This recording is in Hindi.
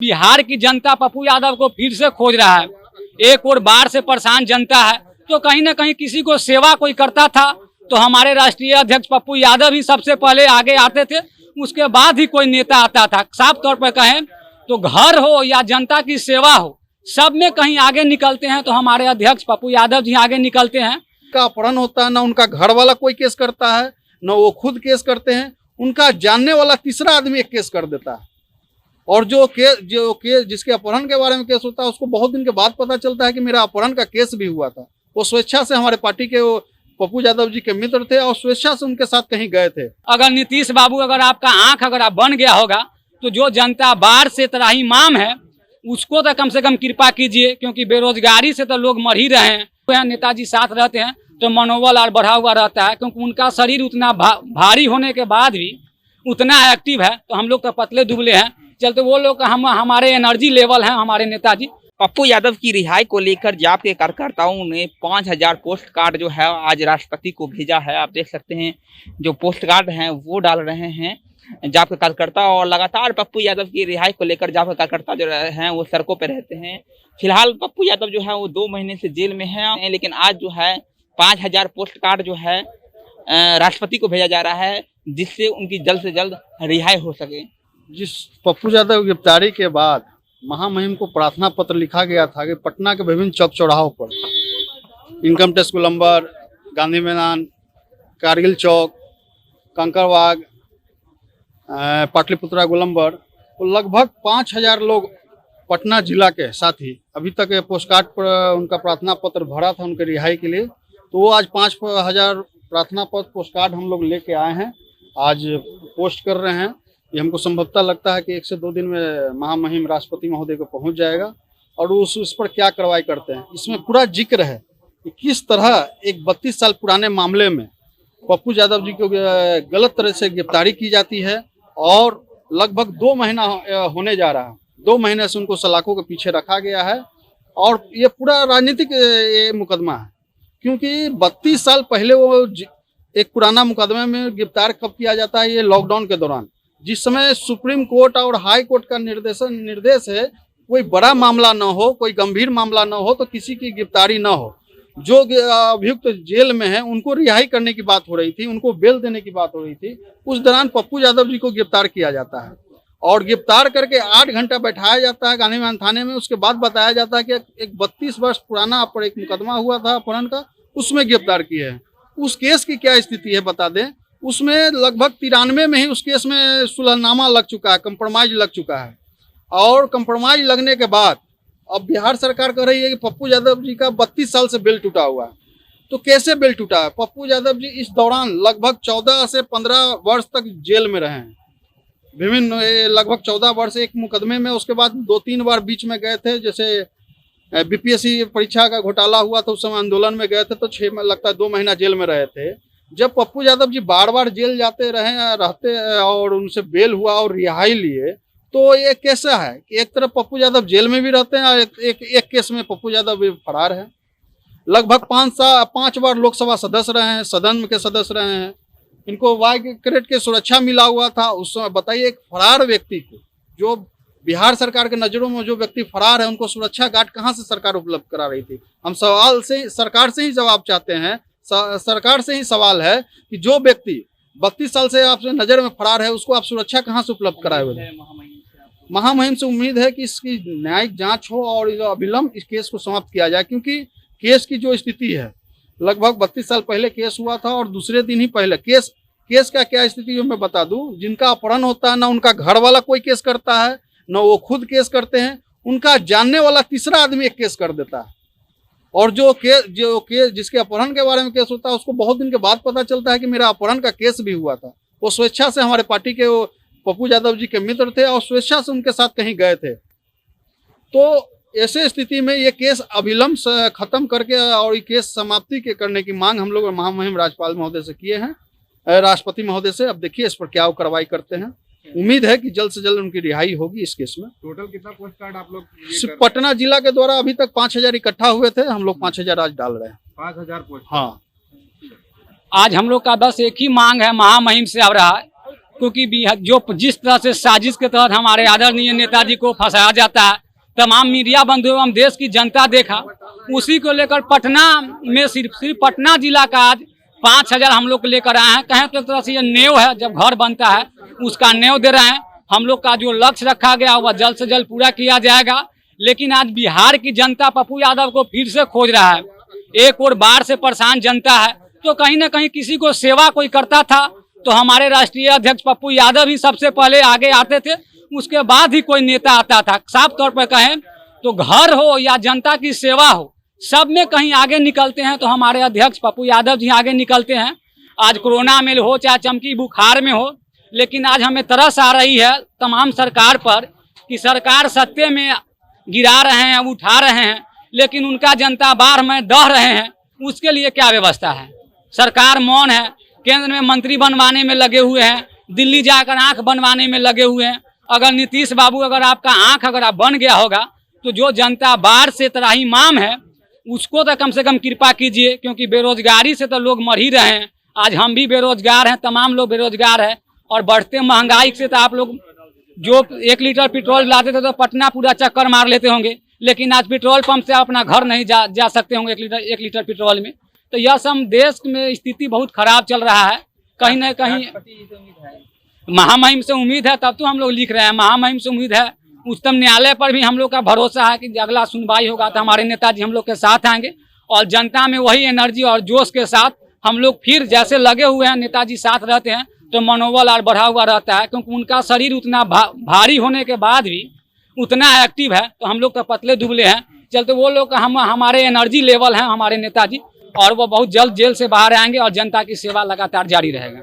बिहार की जनता पप्पू यादव को फिर से खोज रहा है। एक और बाढ़ से परेशान जनता है, तो कहीं न कहीं किसी को सेवा कोई करता था तो हमारे राष्ट्रीय अध्यक्ष पप्पू यादव ही सबसे पहले आगे आते थे, उसके बाद ही कोई नेता आता था। साफ तौर पर कहें तो घर हो या जनता की सेवा हो, सब में कहीं आगे निकलते हैं तो हमारे अध्यक्ष पप्पू यादव जी आगे निकलते हैं। का अपहरण होता है, ना उनका घर वाला कोई केस करता है, न वो खुद केस करते हैं, उनका जानने वाला तीसरा आदमी एक केस कर देता है। और जो केस जिसके अपहरण के बारे में केस होता है उसको बहुत दिन के बाद पता चलता है कि मेरा अपहरण का केस भी हुआ था। वो स्वेच्छा से हमारे पार्टी के वो पप्पू यादव जी के मित्र थे और स्वेच्छा से उनके साथ कहीं गए थे। अगर नीतीश बाबू अगर आपका आंख अगर आप बन गया होगा तो जो जनता बाढ़ से त्राहिमाम है उसको तो कम से कम कृपा कीजिए, क्योंकि बेरोजगारी से तो लोग मर ही रहे हैं। नेताजी साथ रहते हैं तो मनोबल और बढ़ा हुआ रहता है, क्योंकि उनका शरीर उतना भारी होने के बाद भी उतना एक्टिव है, तो हम लोग तो पतले दुबले हैं, चलते वो लोग हमारे एनर्जी लेवल हैं हमारे नेताजी। पप्पू यादव की रिहाई को लेकर जाप के कार्यकर्ताओं ने 5000 पोस्ट कार्ड जो है आज राष्ट्रपति को भेजा है। आप देख सकते हैं जो पोस्ट कार्ड हैं वो डाल रहे हैं जाप के कार्यकर्ता, और लगातार पप्पू यादव की रिहाई को लेकर जाप के कार्यकर्ता जो हैं वो सड़कों पर रहते हैं। फिलहाल पप्पू यादव जो है वो 2 महीने से जेल में है, लेकिन आज जो है 5000 पोस्ट कार्ड जो है राष्ट्रपति को भेजा जा रहा है, जिससे उनकी जल्द से जल्द रिहाई हो सके। जिस पप्पू यादव गिरफ्तारी के बाद महामहिम को प्रार्थना पत्र लिखा गया था कि पटना के विभिन्न चौक चौराहों पर, इनकम टैक्स गोलंबर, गांधी मैदान, कारगिल चौक, कंकड़बाग, पाटलिपुत्रा गोलंबर, तो लगभग 5000 लोग पटना जिला के साथ ही अभी तक पोस्ट कार्ड पर उनका प्रार्थना पत्र भरा था उनके रिहाई के लिए। तो वो आज 5000 प्रार्थना पत्र पोस्ट कार्ड हम लोग लेके आए हैं, आज पोस्ट कर रहे हैं। ये हमको संभवतः लगता है कि 1 से 2 दिन में महामहिम राष्ट्रपति महोदय को पहुंच जाएगा और उस पर क्या कार्रवाई करते हैं इसमें पूरा जिक्र है कि किस तरह एक 32 साल पुराने मामले में पप्पू यादव जी को गलत तरह से गिरफ्तारी की जाती है और लगभग 2 महीना होने जा रहा है। 2 महीने से उनको सलाखों के पीछे रखा गया है और ये पूरा राजनीतिक मुकदमा है, क्योंकि 32 साल पहले वो एक पुराना मुकदमे में गिरफ्तार कब किया जाता है, ये लॉकडाउन के दौरान, जिस समय सुप्रीम कोर्ट और हाई कोर्ट का निर्देश है कोई बड़ा मामला न हो, कोई गंभीर मामला न हो तो किसी की गिरफ्तारी न हो। जो अभियुक्त जेल में है उनको रिहाई करने की बात हो रही थी, उनको बेल देने की बात हो रही थी। उस दौरान पप्पू यादव जी को गिरफ्तार किया जाता है और गिरफ्तार करके 8 घंटा बैठाया जाता है गांधी मैदान थाने में। उसके बाद बताया जाता है कि एक 32 वर्ष पुराना पर एक मुकदमा हुआ था अपहरण का, उसमें गिरफ्तार किए हैं। उस केस की क्या स्थिति है बता दें। उसमें लगभग 93 में ही उस केस में सुलहनामा लग चुका है, कंप्रोमाइज लग चुका है, और कंप्रोमाइज लगने के बाद अब बिहार सरकार कह रही है कि पप्पू यादव जी का 32 साल से बेल टूटा हुआ है। तो कैसे बेल टूटा है? पप्पू यादव जी इस दौरान लगभग 14 से 15 वर्ष तक जेल में रहे हैं, विभिन्न लगभग 14 वर्ष एक मुकदमे में, उसके बाद 2-3 बार बीच में गए थे। जैसे बीपीएससी परीक्षा का घोटाला हुआ तो उस समय आंदोलन में गए थे तो 2 महीना जेल में रहे थे। जब पप्पू यादव जी बार जेल जाते रहते और उनसे बेल हुआ और रिहाई लिए, तो ये कैसा है कि एक तरफ पप्पू यादव जेल में भी रहते हैं और एक केस में पप्पू यादव भी फरार है। लगभग 5 बार लोकसभा सदस्य रहे हैं, सदन के सदस्य रहे हैं, इनको वाई कैडेट के सुरक्षा मिला हुआ था। उस समय बताइए एक फरार व्यक्ति को, जो बिहार सरकार के नज़रों में जो व्यक्ति फरार है, उनको सुरक्षा गार्ड कहाँ से सरकार उपलब्ध करा रही थी? हम सरकार से ही जवाब चाहते हैं। सरकार से ही सवाल है कि जो व्यक्ति 32 साल से आपसे नजर में फरार है उसको आप सुरक्षा कहां से उपलब्ध कराए हुए हैं? महामहिम से उम्मीद है कि इसकी न्यायिक जांच हो और अविलंब इस केस को समाप्त किया जाए, क्योंकि केस की जो स्थिति है, लगभग 32 साल पहले केस हुआ था और दूसरे दिन ही पहले केस का क्या स्थिति है मैं बता दूं। जिनका अपहरण होता है ना उनका घर वाला कोई केस करता है, न वो खुद केस करते हैं, उनका जानने वाला तीसरा आदमी एक केस कर देता है। और जो केस जिसके अपहरण के बारे में केस होता है उसको बहुत दिन के बाद पता चलता है कि मेरा अपहरण का केस भी हुआ था। वो स्वेच्छा से हमारे पार्टी के वो पप्पू यादव जी के मित्र थे और स्वेच्छा से उनके साथ कहीं गए थे। तो ऐसे स्थिति में ये केस अविलंब खत्म करके और ये केस समाप्ति के करने की मांग हम लोग महामहिम राज्यपाल महोदय से किए हैं, राष्ट्रपति महोदय से। अब देखिए इस पर क्या कार्रवाई करते हैं। उम्मीद है कि जल्द से जल्द उनकी रिहाई होगी इस केस में। टोटल कितना पोस्ट कार्ड आप लोग पटना जिला के द्वारा अभी तक 5000 इकट्ठा हुए थे, हम लोग 5000 आज डाल रहे हैं। 5000 पोस्ट। हाँ, आज हम लोग का बस एक ही मांग है महामहिम से अब रहा क्योंकि जो जिस तरह से साजिश के तहत हमारे आदरणीय नेताजी को फंसाया जाता है, तमाम मीडिया बंधु एवं देश की जनता देखा, उसी को लेकर पटना में सिर्फ पटना जिला का आज 5000 हम लोग लेकर आए हैं। कहें तो एक तरह से ये नेव है, जब घर बनता है उसका नेव दे रहे हैं। हम लोग का जो लक्ष्य रखा गया वह जल्द से जल्द पूरा किया जाएगा। लेकिन आज बिहार की जनता पप्पू यादव को फिर से खोज रहा है। एक और बाढ़ से परेशान जनता है, तो कहीं ना कहीं किसी को सेवा कोई करता था तो हमारे राष्ट्रीय अध्यक्ष पप्पू यादव ही सबसे पहले आगे आते थे, उसके बाद ही कोई नेता आता था। साफ तौर पर कहें तो घर हो या जनता की सेवा हो, सब में कहीं आगे निकलते हैं तो हमारे अध्यक्ष पप्पू यादव जी आगे निकलते हैं। आज कोरोना में हो चाहे चमकी बुखार में हो, लेकिन आज हमें तरस आ रही है तमाम सरकार पर कि सरकार सत्ते में गिरा रहे हैं, उठा रहे हैं, लेकिन उनका जनता बाढ़ में दह रहे हैं। उसके लिए क्या व्यवस्था है? सरकार मौन है, केंद्र में मंत्री बनवाने में लगे हुए हैं, दिल्ली जाकर आंख बनवाने में लगे हुए हैं। अगर नीतीश बाबू अगर आपका आंख अगर आप बन गया होगा तो जो जनता बाढ़ से त्राहिमाम है उसको तो कम से कम कृपा कीजिए, क्योंकि बेरोजगारी से तो लोग मर ही रहे हैं। आज हम भी बेरोजगार हैं, तमाम लोग बेरोजगार हैं, और बढ़ते महंगाई से तो आप लोग जो 1 लीटर पेट्रोल लाते थे तो पटना पूरा चक्कर मार लेते होंगे, लेकिन आज पेट्रोल पंप से अपना घर नहीं जा सकते होंगे 1 लीटर पेट्रोल में। तो यह सब देश में स्थिति बहुत खराब चल रहा है। कहीं ना कहीं महामहिम से उम्मीद है, तब तो हम लोग लिख रहे हैं, महामहिम से उम्मीद है। उच्चतम न्यायालय पर भी हम लोग का भरोसा है कि अगला सुनवाई होगा तो हमारे नेताजी हम लोग के साथ आएंगे, और जनता में वही एनर्जी और जोश के साथ हम लोग फिर जैसे लगे हुए हैं, नेताजी साथ रहते हैं तो मनोबल और बढ़ा हुआ रहता है, क्योंकि उनका शरीर उतना भारी होने के बाद भी उतना एक्टिव है। तो हम लोग तो पतले दुबले हैं, चलते वो लोग हमारे एनर्जी लेवल हैं हमारे नेताजी, और वो बहुत जल्द जेल से बाहर आएंगे और जनता की सेवा लगातार जारी रहेगा।